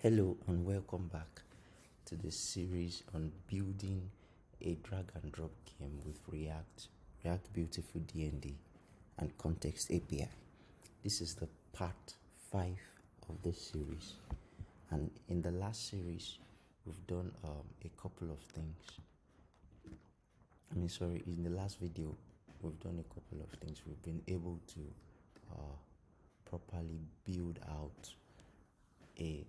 Hello and welcome back to the series on building a drag and drop game with react-beautiful-dnd and ContextAPI. This is the part 5 of this series, and in the last series we've done a couple of things. In the last video we've done a couple of things. We've been able to properly build out a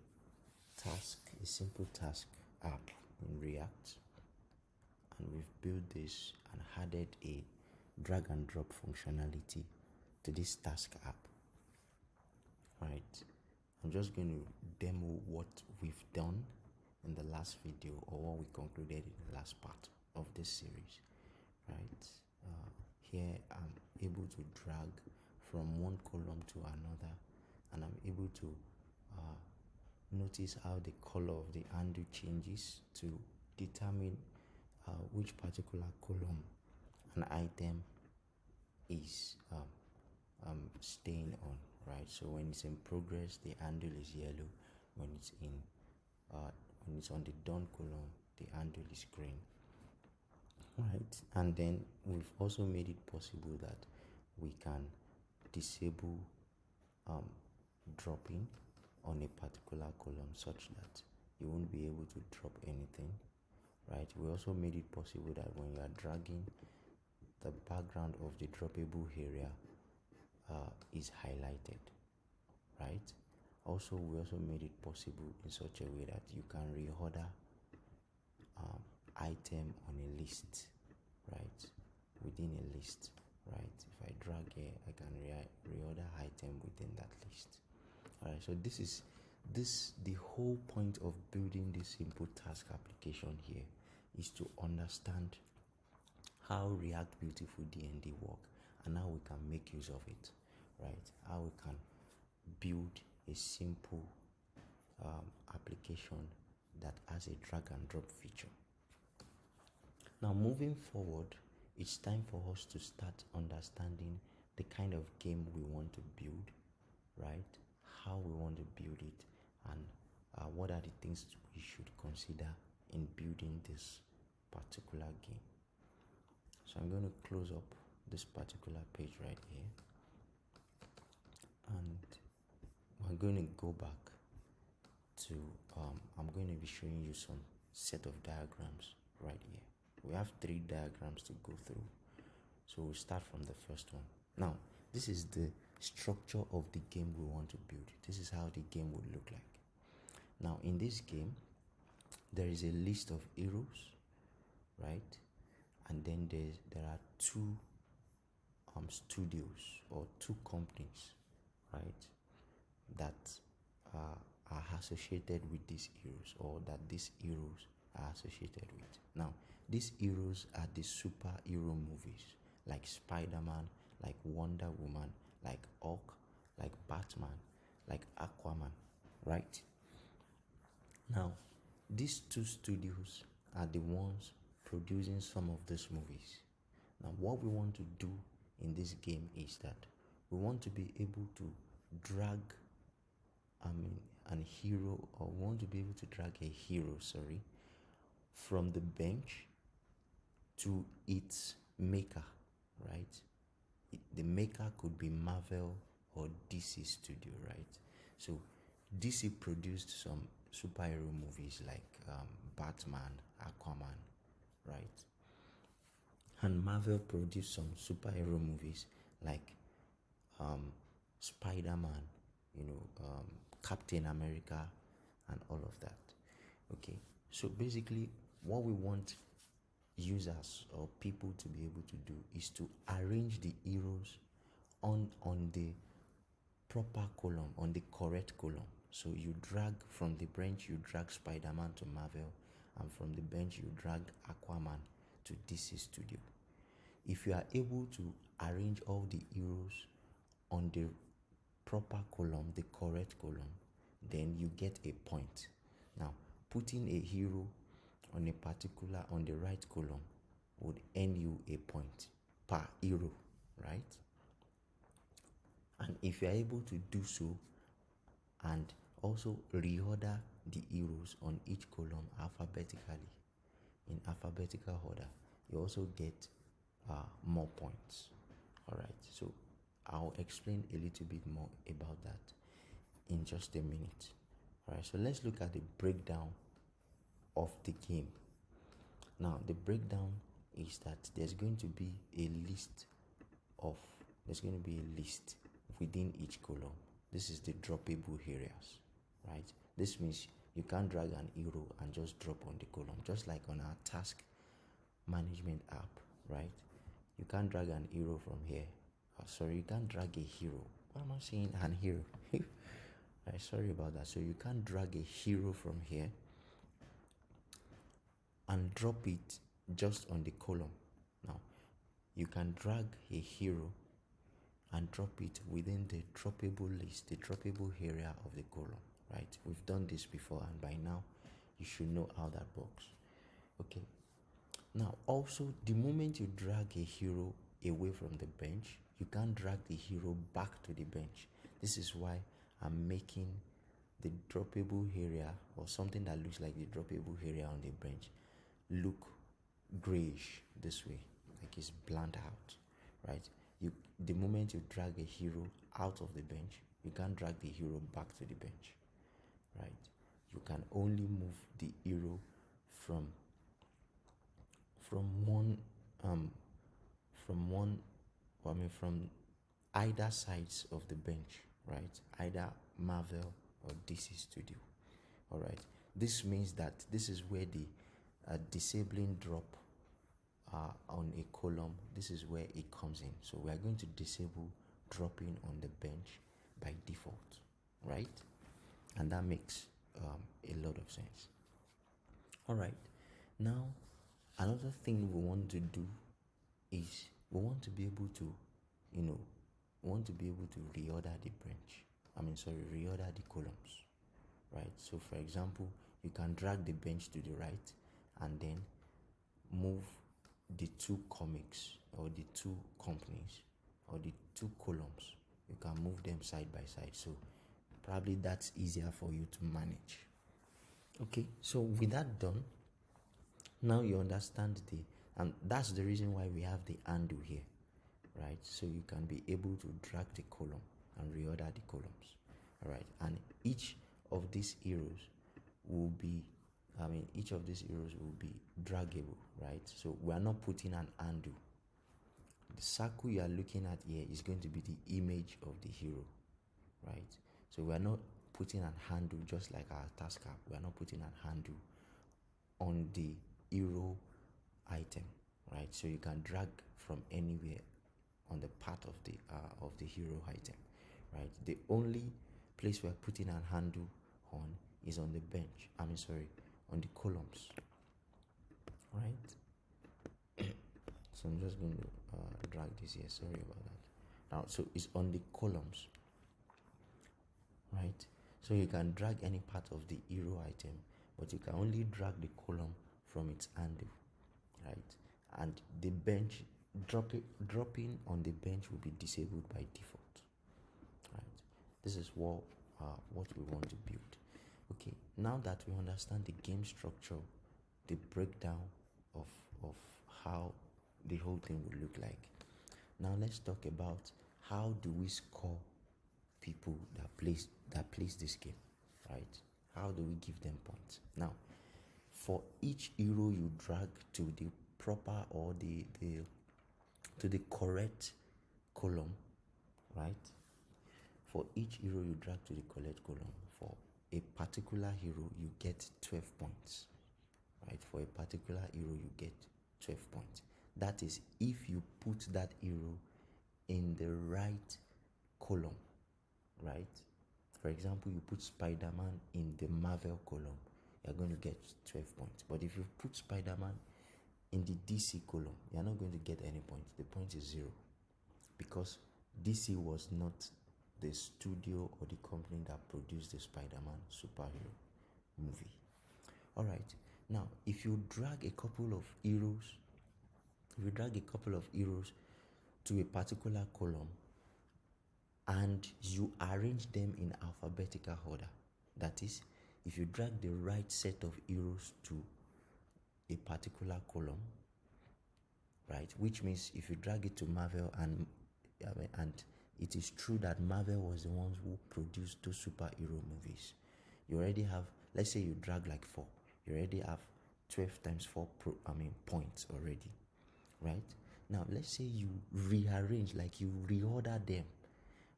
simple task app in React, and we've built this and added a drag and drop functionality to this task app. Right, I'm just going to demo what we've done in the last video, or what we concluded in the last part of this series. Right, here I'm able to drag from one column to another, and I'm able to notice how the color of the handle changes to determine which particular column an item is staying on. Right, so when it's in progress, the handle is yellow. When it's on the done column, the handle is green. Right, and then we've also made it possible that we can disable dropping on a particular column, such that you won't be able to drop anything. Right, we also made it possible that when you are dragging, the background of the droppable area is highlighted. Right, we also made it possible in such a way that you can reorder item on a list, right, within a list. Right, if I drag here, I can reorder item within that list. Alright, so the whole point of building this simple task application here is to understand how react-beautiful-dnd work and how we can make use of it. Right, how we can build a simple application that has a drag and drop feature. Now, moving forward, it's time for us to start understanding the kind of game we want to build, right? How we want to build it, and what are the things we should consider in building this particular game. So I'm going to close up this particular page right here, and we're going to go back to I'm going to be showing you some set of diagrams right here. We have 3 diagrams to go through, so we'll start from the first one. Now, this is the structure of the game we want to build. This is how the game would look like. Now, in this game, there is a list of heroes, right? And then there are 2 studios or 2 companies, right, that are associated with these heroes, or that these heroes are associated with. Now, these heroes are the superhero movies, like Spider-Man, like Wonder Woman, like Hulk, like Batman, like Aquaman, right? Now, these 2 studios are the ones producing some of these movies. Now, what we want to do in this game is that we want to be able to drag we want to be able to drag a hero, from the bench to its maker, right? The maker could be Marvel or DC Studio, right? So DC produced some superhero movies like Batman, Aquaman, right? And Marvel produced some superhero movies like Spider-Man, Captain America, and all of that. Okay, so basically what we want users or people to be able to do is to arrange the heroes on the proper column, on the correct column. So you drag from the bench, you drag Spider-Man to Marvel, and from the bench you drag Aquaman to DC Studio. If you are able to arrange all the heroes on the proper column, the correct column, then you get a point. Now, putting a hero on the right column would earn you a point per hero, right? And if you are able to do so, and Also reorder the arrows on each column alphabetically in alphabetical order. You also get more points. All right, so I'll explain a little bit more about that in just a minute. All right, so let's look at the breakdown of the game. Now the breakdown is that there's going to be a list within each column. This is the droppable areas, right? This means you can't drag an arrow and just drop on the column, just like on our task management app, right? You can't drag an arrow from here. You can't drag a hero. Why am I saying an hero? Sorry about that. So you can't drag a hero from here and drop it just on the column. Now, you can drag a hero and drop it within the droppable list, the droppable area of the column, right? We've done this before, and by now you should know how that works. Okay. Now, also, the moment you drag a hero away from the bench, you can't drag the hero back to the bench. This is why I'm making the droppable area, or something that looks like the droppable area on the bench, look grayish this way, like it's blurred out, right? The moment you drag a hero out of the bench, you can't drag the hero back to the bench, right? You can only move the hero from either sides of the bench, right? Either Marvel or DC Studio. All right. This means that this is where the disabling drop on a column, this is where it comes in. So we are going to disable dropping on the bench by default, right? And that makes a lot of sense. All right. Now, another thing we want to do is we want to be able to, reorder the bench. Reorder the columns, right? So, for example, you can drag the bench to the right and then move the two comics or the two companies or the two columns. You can move them side by side. So, probably that's easier for you to manage. Okay, so with that done, now you understand and that's the reason why we have the undo here, right? So you can be able to drag the column and reorder the columns, all right? And each of these arrows will be draggable, right? So we are not putting an undo. The circle you are looking at here is going to be the image of the hero, right? So we are not putting an handle just like our task app. We are not putting an handle on the hero item, right? So you can drag from anywhere on the part of the hero item, right? The only place we are putting an handle on is on the bench. On the columns, right? So I'm just going to drag this here. Sorry about that. Now, so it's on the columns, right? So you can drag any part of the hero item, but you can only drag the column from its handle, right? And the bench dropping on the bench will be disabled by default, right? This is what we want to build. Okay, now that we understand the game structure, the breakdown of how the whole thing will look like, now let's talk about how do we score people that plays this game, right? How do we give them points? Now, for each hero you drag to the proper or to the correct column, right? For each hero you drag to the correct column, for a particular hero you get 12 points, right? For a particular hero you get 12 points. That is if you put that hero in the right column, right? For example, you put Spider-Man in the Marvel column, you're going to get 12 points. But if you put Spider-Man in the DC column, you're not going to get any points. The point is 0, because DC was not the studio or the company that produced the Spider-Man superhero movie. All right. Now, if you drag a couple of heroes to a particular column and you arrange them in alphabetical order, That is, if you drag the right set of arrows to a particular column, right, which means if you drag it to Marvel and it is true that Marvel was the ones who produced those superhero movies, you already have, let's say you drag like 4, you already have 12 times 4 points already, right? Now let's say you rearrange, like you reorder them,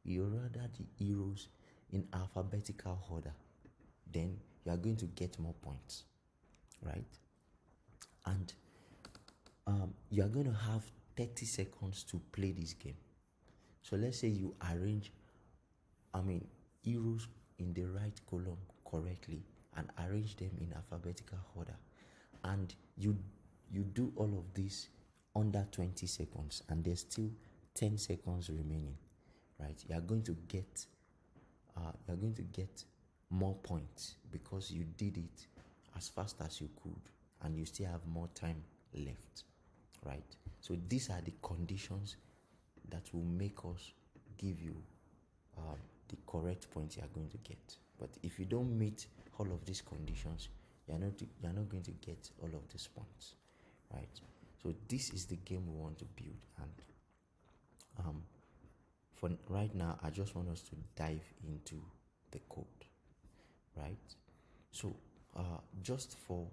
you order the arrows in alphabetical order, then you are going to get more points, right? And you are going to have 30 seconds to play this game. So let's say you arrange arrows in the right column correctly and arrange them in alphabetical order, and you do all of this under 20 seconds, and there's still 10 seconds remaining, right? You are going to get more points because you did it as fast as you could and you still have more time left, right? So these are the conditions that will make us give you the correct points you are going to get. But if you don't meet all of these conditions, you're not going to get all of these points, right? So this is the game we want to build, and for right now, I just want us to dive into the code, right? So just for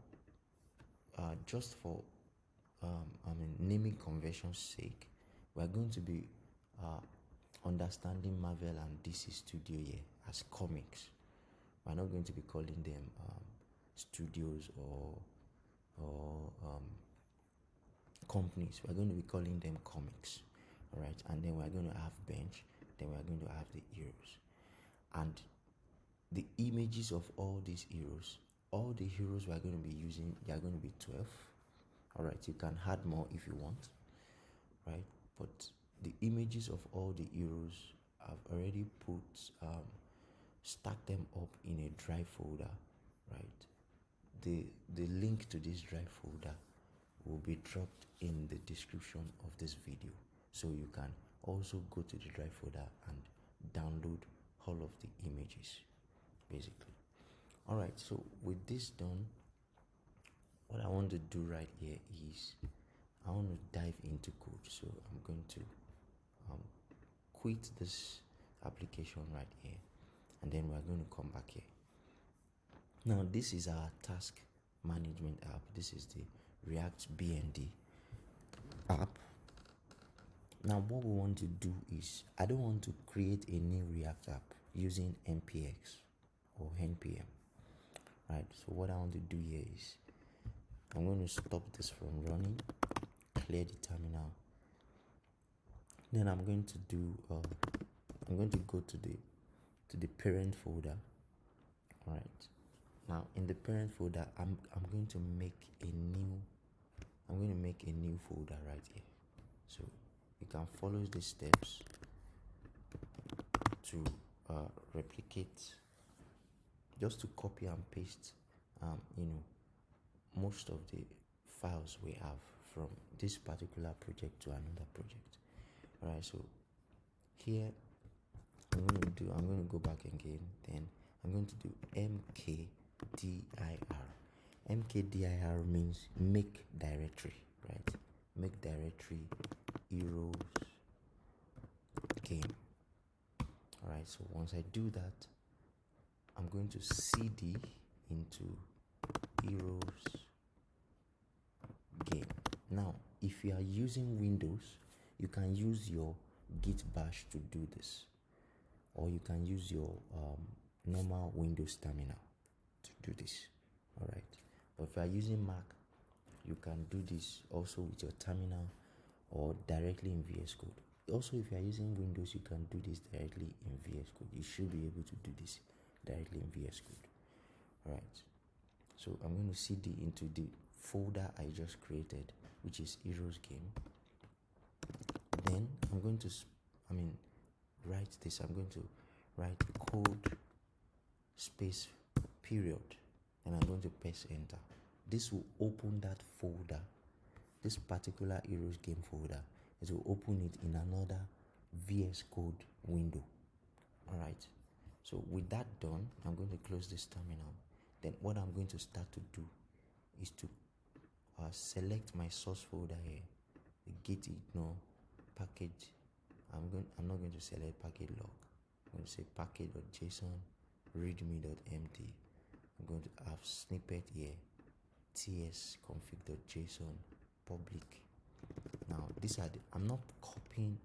naming convention's sake, we're going to be understanding Marvel and DC Studio here as comics. We're not going to be calling them studios or companies. We're going to be calling them comics, all right? And then we're going to have bench, then we're going to have the heroes, and the images of all these heroes. All the heroes we're going to be using, they are going to be 12. All right, you can add more if you want, right? But the images of all the heroes, I've already stacked them up in a drive folder, right? The link to this drive folder will be dropped in the description of this video, so you can also go to the drive folder and download all of the images, basically. All right, so with this done, what I want to do right here is I want to dive into code. So I'm going to quit this application right here, and then we're going to come back here. Now this is our task management app. This is the react-beautiful-dnd app. Now what we want to do is, I don't want to create a new React app using npx or npm, right? So what I want to do here is I'm going to stop this from running, clear the terminal. Then I'm going to do I'm going to go to the parent folder. All right, now in the parent folder, I'm going to make a new folder right here. So you can follow the steps to replicate, just to copy and paste most of the files we have from this particular project to another project. All right, so here I'm going to go back again, then I'm going to do mkdir. Mkdir means make directory, right? Make directory heroes game. All right, so once I do that, I'm going to cd into heroes game. Now if you are using Windows, you can use your git bash to do this, or you can use your normal Windows terminal to do this. All right, but if you are using Mac, you can do this also with your terminal or directly in VS Code. Also, if you are using Windows, you can do this directly in VS Code. You should be able to do this directly in VS Code. All right, so I'm going to cd into the folder I just created, which is heroes game. Then I'm going to write this. I'm going to write code space period, and I'm going to press enter. This will open that folder, this particular heroes game folder. It will open it in another VS Code window. All right, So with that done, I'm going to close this terminal. Then what I'm going to start to do is to select my source folder here, the git ignore package. I'm not going to select package log. I'm going to say package.json readme.md. I'm going to have snippet here, tsconfig.json public. Now these are I'm not copying.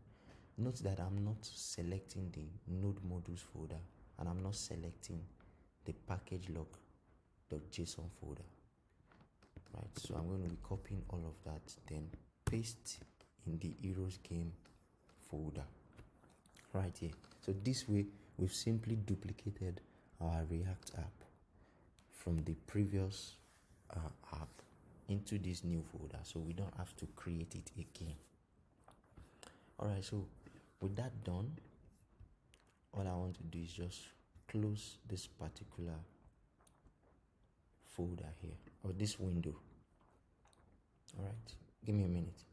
Note that I'm not selecting the node modules folder, and I'm not selecting the package log.json folder. Right, so I'm going to be copying all of that, then paste in the heroes game folder right here. So this way we've simply duplicated our React app from the previous app into this new folder, so we don't have to create it again. Alright, so with that done, all I want to do is just close this particular folder here, or this window. Alright, give me a minute.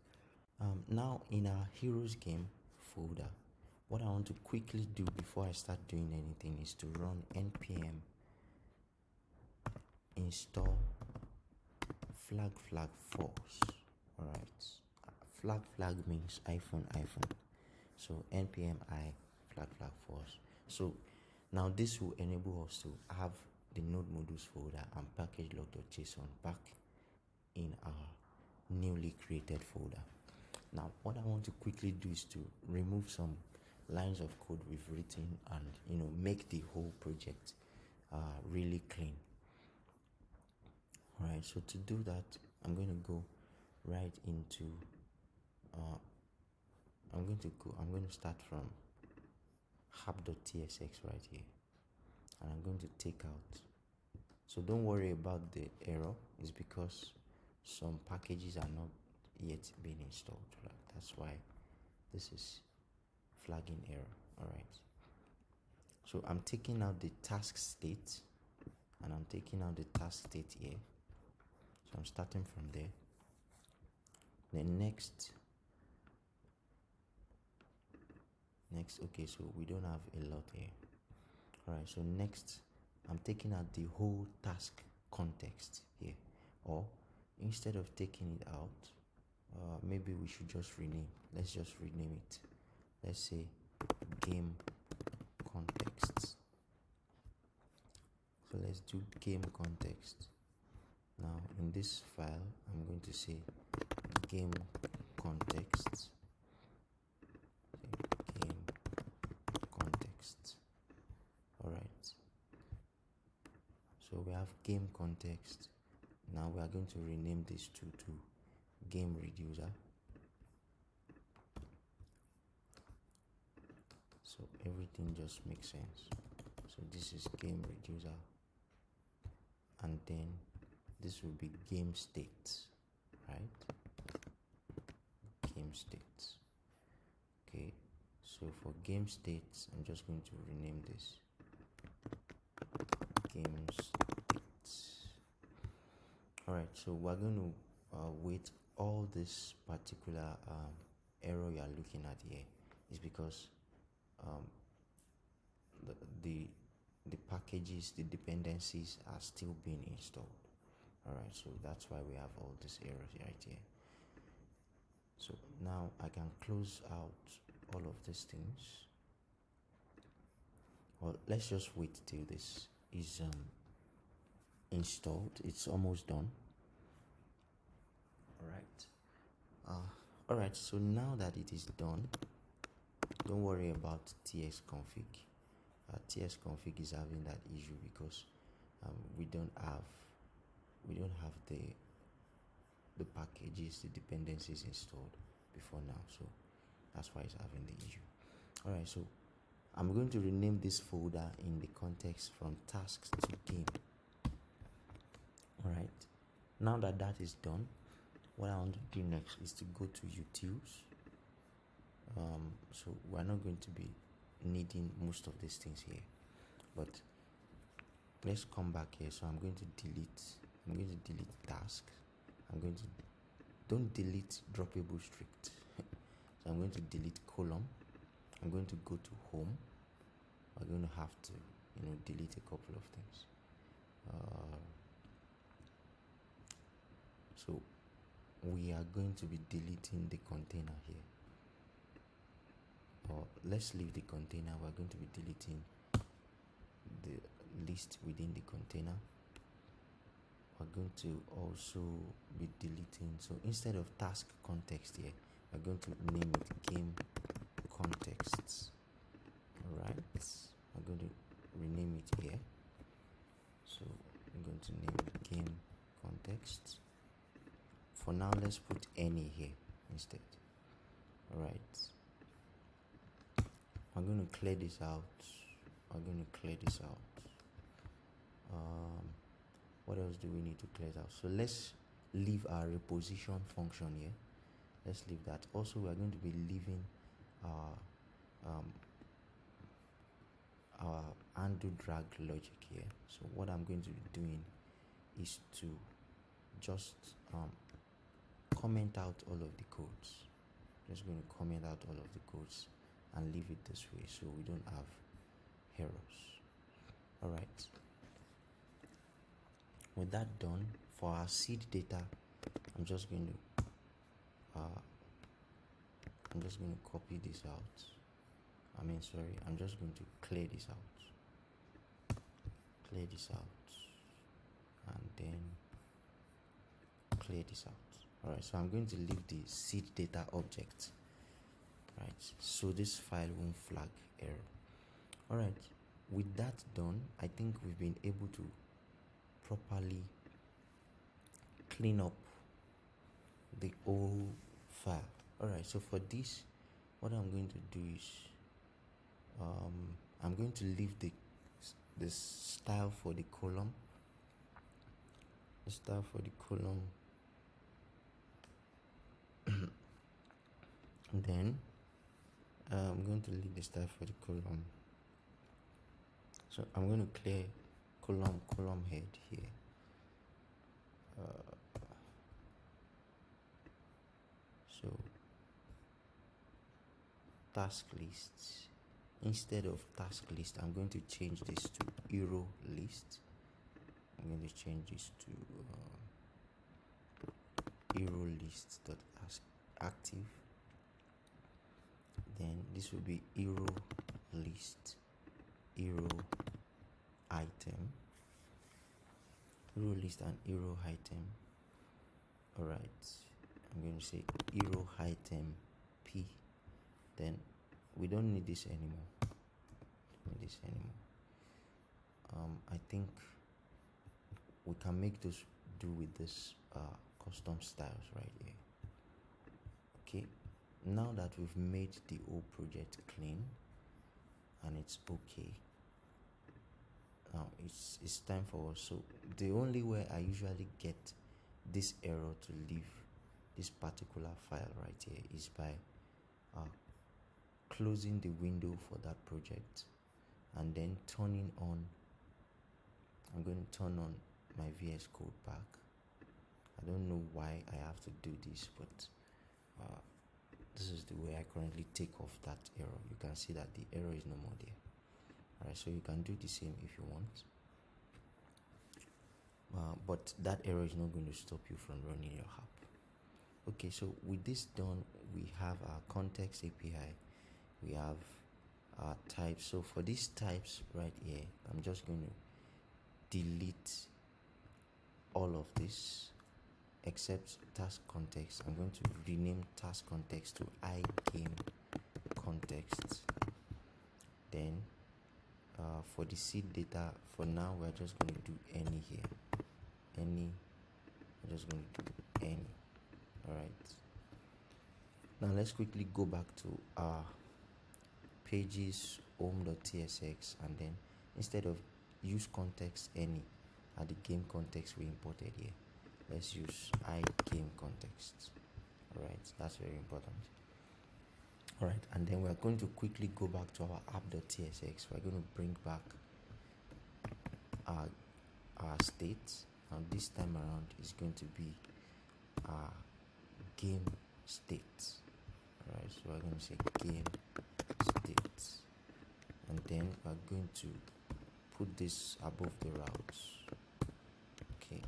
Now in our heroes game folder, what I want to quickly do before I start doing anything is to run npm install flag force. Alright, flag means hyphen. So npm I flag force. So now this will enable us to have the node modules folder and package log.json back in our newly created folder. Now what I want to quickly do is to remove some lines of code we've written and make the whole project really clean. Alright, so to do that, I'm going to go right into I'm going to start from app.tsx right here, and I'm going to take out. So don't worry about the error. It's because some packages are not yet being installed. Right? That's why this is flagging error. Alright, so I'm taking out the task state, and I'm taking out the task state here. So I'm starting from there. Then next, okay, so we don't have a lot here. Alright, so next I'm taking out the whole task context here, or instead of taking it out, maybe we should just rename. Let's just rename it. Let's say game context. So let's do game context. Now in this file, I'm going to say game context. Game context. Alright. So we have game context. Now we are going to rename this to game reducer. So everything just makes sense. So this is game reducer, and then this will be game states, right? Game states. Okay, so for game states, I'm just going to rename this game states. Alright, so we're going to wait. All this particular error you are looking at here is because the packages, the dependencies are still being installed. Alright, so that's why we have all these errors right here. So now I can close out all of these things. Well, let's just wait till this is installed. It's almost done. Alright, so now that it is done, don't worry about tsconfig. Tsconfig is having that issue because we don't have the packages, the dependencies installed before now, so that's why it's having the issue. Alright, so I'm going to rename this folder in the context from tasks to game. Alright, now that is done, what I want to do next is to go to utils. So we're not going to be needing most of these things here, but let's come back here. So I'm going to delete task. Don't delete droppable strict. So I'm going to delete column. I'm going to go to home. We're going to have to delete a couple of things. So we are going to be deleting the container here, or let's leave the container. We're going to be deleting the list within the container. We're going to also be deleting, so instead of task context here, we're going to name it game contexts. Alright, I'm going to rename it here. So I'm going to name it game context. For now, let's put any here instead. Alright, I'm going to clear this out. What else do we need to clear out? So let's leave our reposition function here. Let's leave that. Also, we are going to be leaving our undo drag logic here. So what I'm going to be doing is to just comment out all of the codes. Just going to comment out all of the codes and leave it this way so we don't have errors. All right. With that done, for our seed data, I'm just going to copy this out. I'm just going to clear this out. And then clear this out. All right, so I'm going to leave the seed data object, right? So this file won't flag error. All right, with that done, I think we've been able to properly clean up the whole file. All right, so for this, what I'm going to do is I'm going to leave the style for the column. And then I'm going to leave the style for the column. So I'm going to clear column head here. So task lists, instead of task list, I'm going to change this to hero list. I'm going to change this to hero list dot active. Then this will be hero list hero item, hero list and hero item. All right, I'm going to say hero item p. Then we don't need this anymore. I think we can make those do with this custom styles right here. Okay, now that we've made the whole project clean and it's okay, now it's time for us. So the only way I usually get this error to leave this particular file right here is by closing the window for that project and then turning on. I'm going to turn on my VS Code back. I don't know why I have to do this, but this is the way I currently take off that error. You can see that the error is no more there. Alright, so you can do the same if you want, but that error is not going to stop you from running your app. Okay, so with this done, we have our context API, we have our types. So for these types right here, I'm just going to delete all of this except task context. I'm going to rename task context to iGame context. Then for the seed data, for now we're just going to do any here. We're just going to do any. All right, now let's quickly go back to our pages home.tsx, and then instead of use context any at the game context we imported here, let's use iGame context. All right, that's very important. All right, and then we're going to quickly go back to our app.tsx. We're going to bring back our state, and this time around is going to be our game state. All right, so we're going to say game state, and then we're going to put this above the routes. Okay,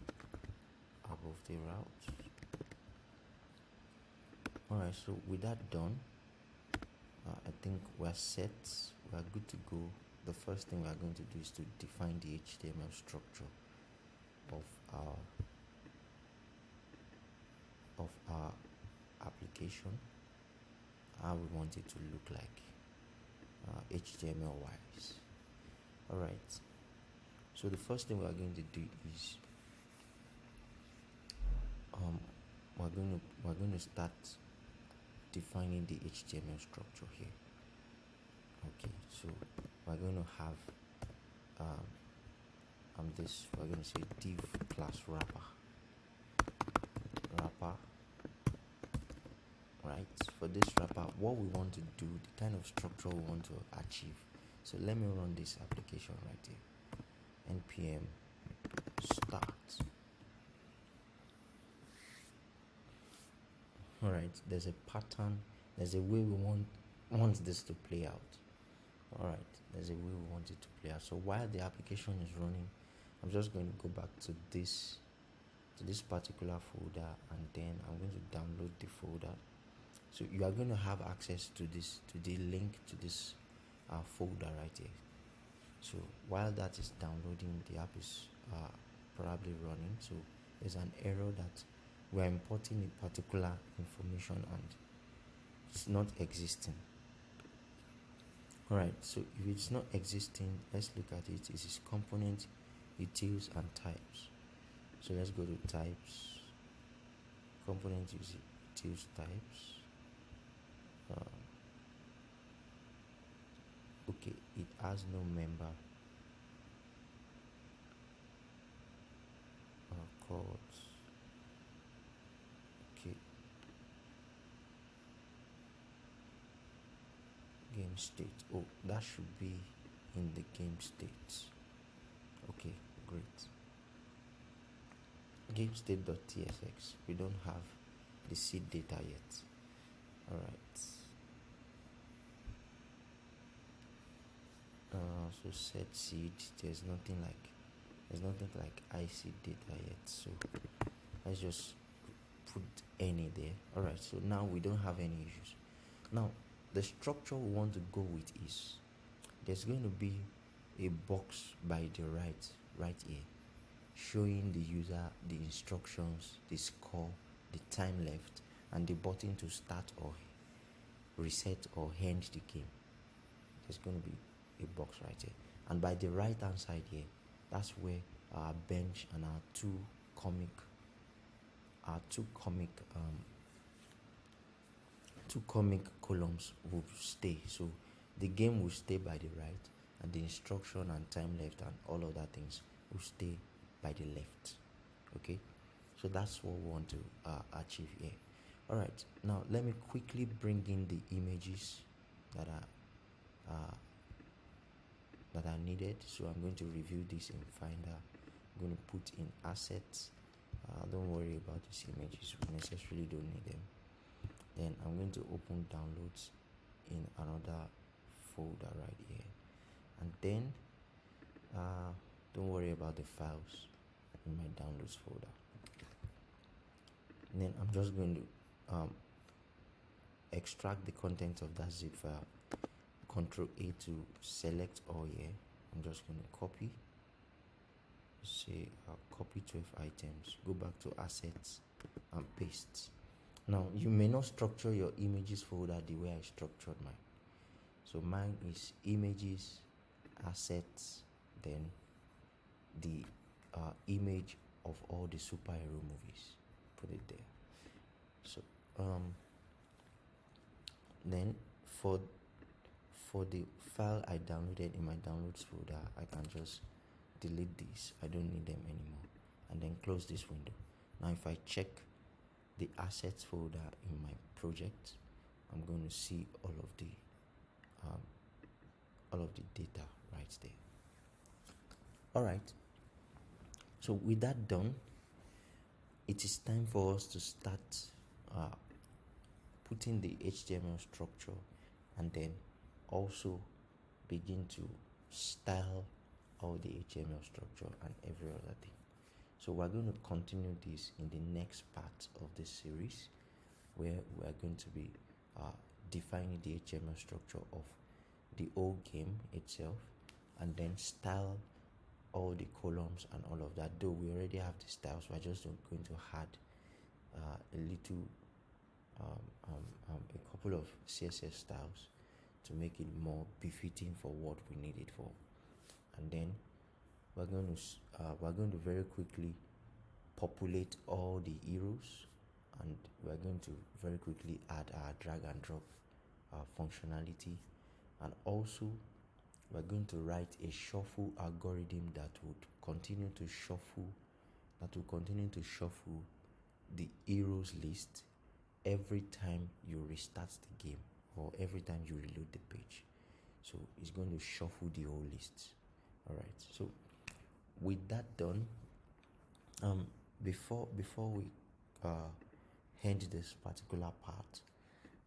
above the routes. Alright, so with that done, I think we're set, we're good to go. The first thing we're going to do is to define the HTML structure of our application, how we want it to look like, HTML wise. Alright, so the first thing we're going to do is we're going to start defining the HTML structure here. Okay, so we're going to have this, we're going to say div class wrapper, right? For this wrapper, what we want to do, the kind of structure we want to achieve. So let me run this application right here. npm start. Alright, there's a pattern, there's a way we want this to play out. Alright, there's a way we want it to play out. So while the application is running, I'm just going to go back to this particular folder, and then I'm going to download the folder. So you are going to have access to the link to this folder right here. So while that is downloading, the app is probably running. So there's an error that we're importing a particular information and it's not existing. Alright, so if it's not existing, let's look at it. It is component, utils, and types. So let's go to types, component, utils, types. Okay, it has no member codes. Okay, game state. Oh, that should be in the game state. Okay, great. Game state.tsx. We don't have the seed data yet. Alright. So set seed. There's nothing like IC data yet. So let's just put any there. Alright, so now we don't have any issues. Now the structure we want to go with is there's going to be a box by the right here, showing the user the instructions, the score, the time left, and the button to start or reset or end the game. There's going to be a box right here, and by the right hand side here, that's where our bench and our two comic columns will stay. So the game will stay by the right, and the instruction and time left and all other things will stay by the left. Okay, so that's what we want to achieve here. All right, now let me quickly bring in the images that are needed. So I'm going to review this in Finder. I'm going to put in assets. Don't worry about these images, we necessarily don't need them. Then I'm going to open downloads in another folder right here, and then don't worry about the files in my downloads folder. And then I'm just going to extract the contents of that zip file. Ctrl A to select all here. I'm just going to copy, say copy 12 items, go back to assets and paste. Now you may not structure your images folder the way I structured mine. So mine is images, assets, then the image of all the superhero movies. Put it there. So then for the file I downloaded in my downloads folder, I can just delete these. I don't need them anymore, and then close this window. Now if I check the assets folder in my project, I'm going to see all of the data right there. All right, so with that done, it is time for us to start putting the HTML structure, and then also begin to style all the HTML structure and every other thing. So we're going to continue this in the next part of this series, where we are going to be defining the HTML structure of the whole game itself, and then style all the columns and all of that. Though we already have the styles, we're just going to add a little a couple of CSS styles to make it more befitting for what we need it for. And then we're going to very quickly populate all the heroes, and we're going to very quickly add our drag and drop functionality, and also we're going to write a shuffle algorithm that will continue to shuffle the heroes list every time you restart the game or every time you reload the page. So it's going to shuffle the whole list. All right, so with that done, before we end this particular part,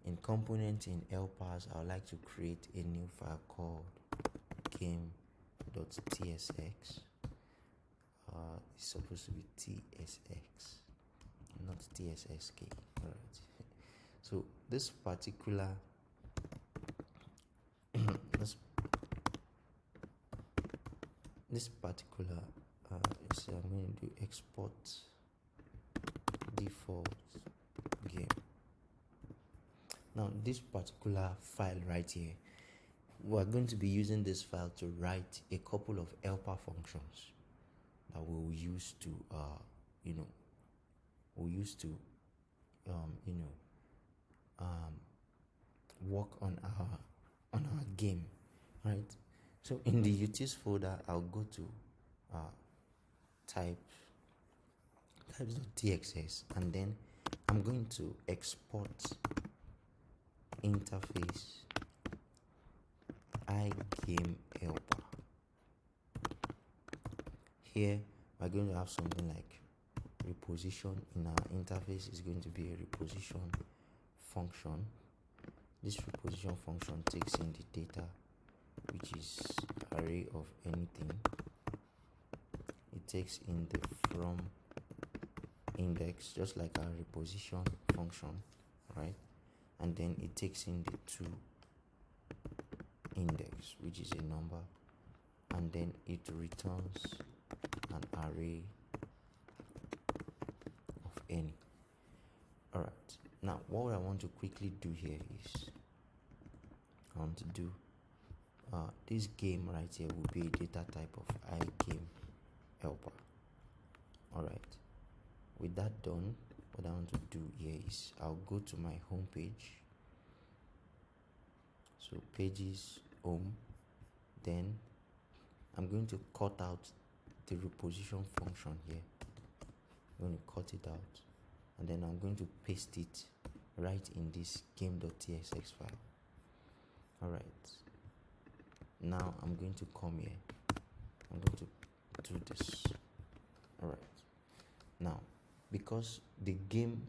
in component in helpers, I would like to create a new file called game.tsx. It's supposed to be tsx, not tssk. All right, so this particular is I'm going to do export default game. Now this particular file right here, we're going to be using this file to write a couple of helper functions that we'll use to work on our game, right? So in the utils folder, I'll go to types.txs, and then I'm going to export interface igame helper. Here we're going to have something like reposition. In our interface is going to be a reposition function. This reposition function takes in the data, which is array of anything. It takes in the from index, just like our reposition function, right? And then it takes in the to index, which is a number, and then it returns an array of any. All right, now what I want to quickly do here is I want to do this game right here will be a data type of igame helper. All right, with that done, what I want to do here is I'll go to my home page. So pages, home, then I'm going to cut out the reposition function here. I'm going to cut it out, and then I'm going to paste it right in this game.tsx file. All right, now I'm going to come here. I'm going to do this. All right, now because the game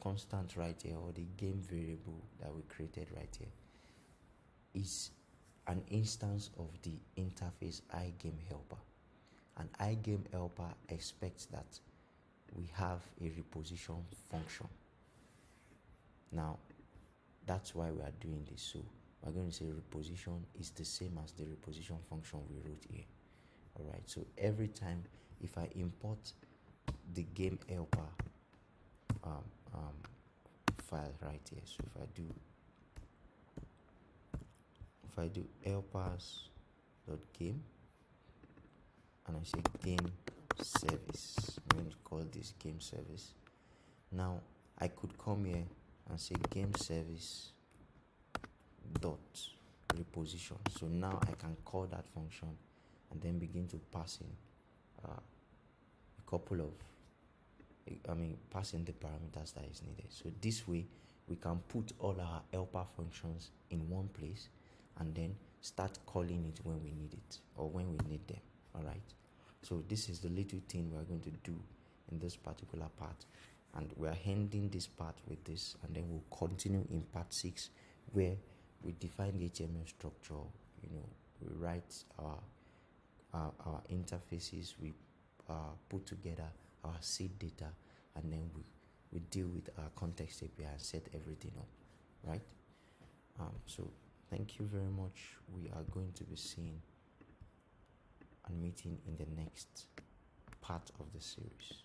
constant right here, or the game variable that we created right here, is an instance of the interface igame helper. An igame helper expects that we have a reposition function. Now that's why we are doing this. So we're going to say reposition is the same as the reposition function we wrote here. All right, so every time if I import the game helper file right here, so if I do helpers.game and I say game service, I'm going to call this game service. Now I could come here and say game service dot reposition. So now I can call that function and then begin to pass in pass in the parameters that is needed. So this way we can put all our helper functions in one place and then start calling it when we need it or when we need them. All right, so this is the little thing we are going to do in this particular part, and we are ending this part with this, and then we'll continue in part 6 where we define the HTML structure. We write our our interfaces, we put together our seed data, and then we deal with our context API and set everything up, right? So thank you very much. We are going to be seeing and meeting in the next part of the series.